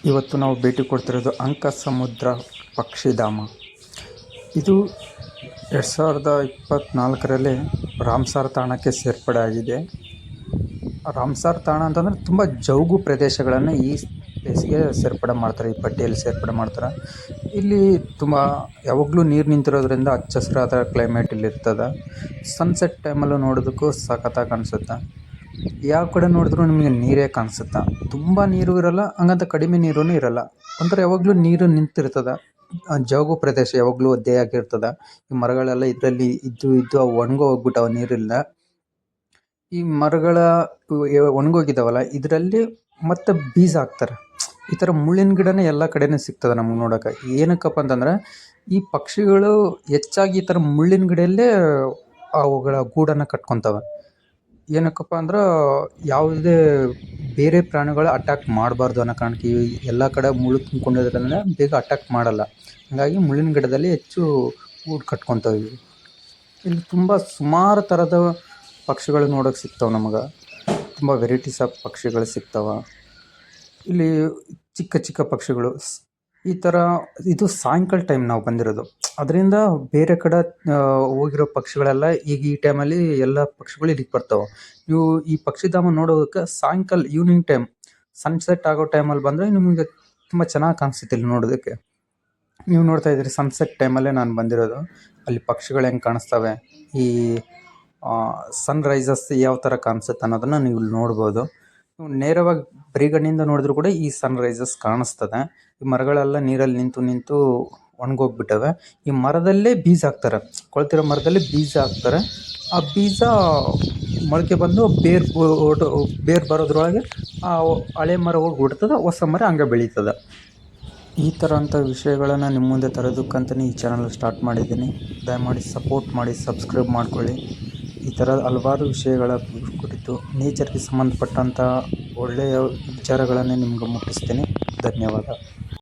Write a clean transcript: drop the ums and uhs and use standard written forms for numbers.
ಇವತ್ತು ನಾವು ಭೇಟಿ ಕೊಡ್ತಿರೋದು ಅಂಕಸಮುದ್ರ ಪಕ್ಷಿಧಾಮ. ಇದು 2024ರಲ್ಲಿ ರಾಮ್ಸಾರ್ ತಾಣಕ್ಕೆ ಸೇರ್ಪಡೆ ಆಗಿದೆ. ರಾಮ್ಸಾರ್ ತಾಣ ಅಂತಂದರೆ ತುಂಬ ಜೌಗು ಪ್ರದೇಶಗಳನ್ನು ಈ ಪ್ಲೇಸ್ಗೆ ಸೇರ್ಪಡೆ ಮಾಡ್ತಾರೆ, ಈ ಪಟ್ಟಿಯಲ್ಲಿ ಸೇರ್ಪಡೆ ಮಾಡ್ತಾರೆ. ಇಲ್ಲಿ ತುಂಬ ಯಾವಾಗಲೂ ನೀರು ನಿಂತಿರೋದ್ರಿಂದ ಹಚ್ಚ ಹಸಿರಾದ ಕ್ಲೈಮೇಟ್ ಇಲ್ಲಿ ಇರ್ತದೆ. ಸನ್ಸೆಟ್ ಟೈಮಲ್ಲೂ ನೋಡೋದಕ್ಕೂ ಸಖತ್ತಾಗಿ ಕಾಣಿಸುತ್ತೆ. ಯಾವ ಕಡೆ ನೋಡಿದ್ರೂ ನಿಮಗೆ ನೀರೇ ಕಾಣಿಸುತ್ತೆ. ತುಂಬ ನೀರು ಇರಲ್ಲ, ಹಂಗಂತ ಕಡಿಮೆ ನೀರೂ ಇರಲ್ಲ. ಒಂಥರ ಯಾವಾಗಲೂ ನೀರು ನಿಂತಿರ್ತದೆ. ಜೌಗು ಪ್ರದೇಶ ಯಾವಾಗಲೂ ಒದ್ದೆಯಾಗಿರ್ತದೆ. ಈ ಮರಗಳೆಲ್ಲ ಇದರಲ್ಲಿ ಇದ್ದು ಅವು ಒಣಗೋಗ್ಬಿಟ್ಟವು ನೀರಿಲ್ಲ. ಈ ಮರಗಳ ಒಣಗೋಗಿದ್ದಾವಲ್ಲ, ಇದರಲ್ಲಿ ಮತ್ತೆ ಬೀಜ ಹಾಕ್ತಾರೆ. ಈ ಥರ ಮುಳ್ಳಿನ ಗಿಡನೇ ಎಲ್ಲ ಕಡೆನೂ ಸಿಗ್ತದೆ ನಮ್ಗೆ ನೋಡೋಕೆ. ಏನಕ್ಕಪ್ಪ ಅಂತಂದರೆ ಈ ಪಕ್ಷಿಗಳು ಹೆಚ್ಚಾಗಿ ಈ ಥರ ಮುಳ್ಳಿನ ಗಿಡಲ್ಲೇ ಅವುಗಳ ಗೂಡನ್ನು ಕಟ್ಕೊತವೆ. ಏನಕ್ಕಪ್ಪ ಅಂದ್ರೆ ಯಾವುದೇ ಬೇರೆ ಪ್ರಾಣಿಗಳು ಅಟ್ಯಾಕ್ ಮಾಡಬಾರ್ದು ಅನ್ನೋ ಕಾರಣಕ್ಕೆ ಎಲ್ಲ ಕಡೆ ಮುಳ್ಳು ತುಂಬ್ಕೊಂಡಿರೋದ್ರಿಂದ ಬೇಗ ಅಟ್ಯಾಕ್ ಮಾಡಲ್ಲ. ಹಾಗಾಗಿ ಮುಳ್ಳಿನ ಗಿಡದಲ್ಲಿ ಹೆಚ್ಚು ಗೂಡು ಕಟ್ಕೊತವೆ. ಇಲ್ಲಿ ತುಂಬ ಸುಮಾರು ಥರದ ಪಕ್ಷಿಗಳು ನೋಡೋಕೆ ಸಿಗ್ತವೆ ನಮಗೆ. ತುಂಬ ವೆರೈಟೀಸ್ ಆಫ್ ಪಕ್ಷಿಗಳು ಸಿಗ್ತವೆ ಇಲ್ಲಿ. ಚಿಕ್ಕ ಚಿಕ್ಕ ಪಕ್ಷಿಗಳು ಈ ಥರ. ಇದು ಸಾಯಂಕಾಲ ಟೈಮ್ ನಾವು ಬಂದಿರೋದು, ಅದರಿಂದ ಬೇರೆ ಕಡೆ ಹೋಗಿರೋ ಪಕ್ಷಿಗಳೆಲ್ಲ ಈಗ ಈ ಟೈಮಲ್ಲಿ ಎಲ್ಲ ಪಕ್ಷಿಗಳು ಇಲ್ಲಿಗೆ ಬರ್ತಾವೆ. ನೀವು ಈ ಪಕ್ಷಿಧಾಮ ನೋಡೋದಕ್ಕೆ ಸಾಯಂಕಾಲ ಈವ್ನಿಂಗ್ ಟೈಮ್ ಸನ್ಸೆಟ್ ಆಗೋ ಟೈಮಲ್ಲಿ ಬಂದರೆ ನಿಮಗೆ ತುಂಬ ಚೆನ್ನಾಗಿ ಕಾಣಿಸುತ್ತೆ ಇಲ್ಲಿ ನೋಡೋದಕ್ಕೆ. ನೀವು ನೋಡ್ತಾ ಇದ್ದೀರಿ, ಸನ್ಸೆಟ್ ಟೈಮಲ್ಲೇ ನಾನು ಬಂದಿರೋದು. ಅಲ್ಲಿ ಪಕ್ಷಿಗಳು ಹೆಂಗೆ ಕಾಣಿಸ್ತವೆ, ಈ ಸನ್ರೈಸಸ್ ಯಾವ ಥರ ಕಾಣಿಸುತ್ತೆ ಅನ್ನೋದನ್ನು ನೀವು ಇಲ್ಲಿ ನೋಡ್ಬೋದು. ನೇರವಾಗಿ ಬರಿಗಣ್ಣಿಂದ ನೋಡಿದ್ರು ಕೂಡ ಈ ಸನ್ರೈಸಸ್ ಕಾಣಿಸ್ತದೆ. ಈ ಮರಗಳೆಲ್ಲ ನೀರಲ್ಲಿ ನಿಂತು ಒಣಗೋಗ್ಬಿಟ್ಟವೆ. ಈ ಮರದಲ್ಲೇ ಬೀಜ ಹಾಕ್ತಾರೆ, ಕೊಳ್ತಿರೋ ಮರದಲ್ಲಿ ಬೀಜ ಹಾಕ್ತಾರೆ. ಆ ಬೀಜ ಮೊಳಕೆ ಬಂದು ಬೇರು ಬರೋದ್ರೊಳಗೆ ಆ ಹಳೆ ಮರ ಹೋಗಿ ಹುಡ್ತದೆ, ಹೊಸ ಮರ ಹಂಗೆ ಬೆಳೀತದೆ. ಈ ಥರ ಅಂಥ ವಿಷಯಗಳನ್ನು ನಿಮ್ಮ ಮುಂದೆ ತರೋದಕ್ಕಂತಲೇ ಈ ಚಾನಲ್ ಸ್ಟಾರ್ಟ್ ಮಾಡಿದ್ದೀನಿ. ದಯಮಾಡಿ ಸಪೋರ್ಟ್ ಮಾಡಿ, ಸಬ್ಸ್ಕ್ರೈಬ್ ಮಾಡ್ಕೊಳ್ಳಿ. ಈ ಥರ ಹಲವಾರು ವಿಷಯಗಳ ಕುರಿತು ನೇಚರ್ಗೆ ಸಂಬಂಧಪಟ್ಟಂಥ ಒಳ್ಳೆಯ ವಿಚಾರಗಳನ್ನೇ ನಿಮ್ಗೆ ಮುಟ್ಟಿಸ್ತೀನಿ. ಧನ್ಯವಾದ.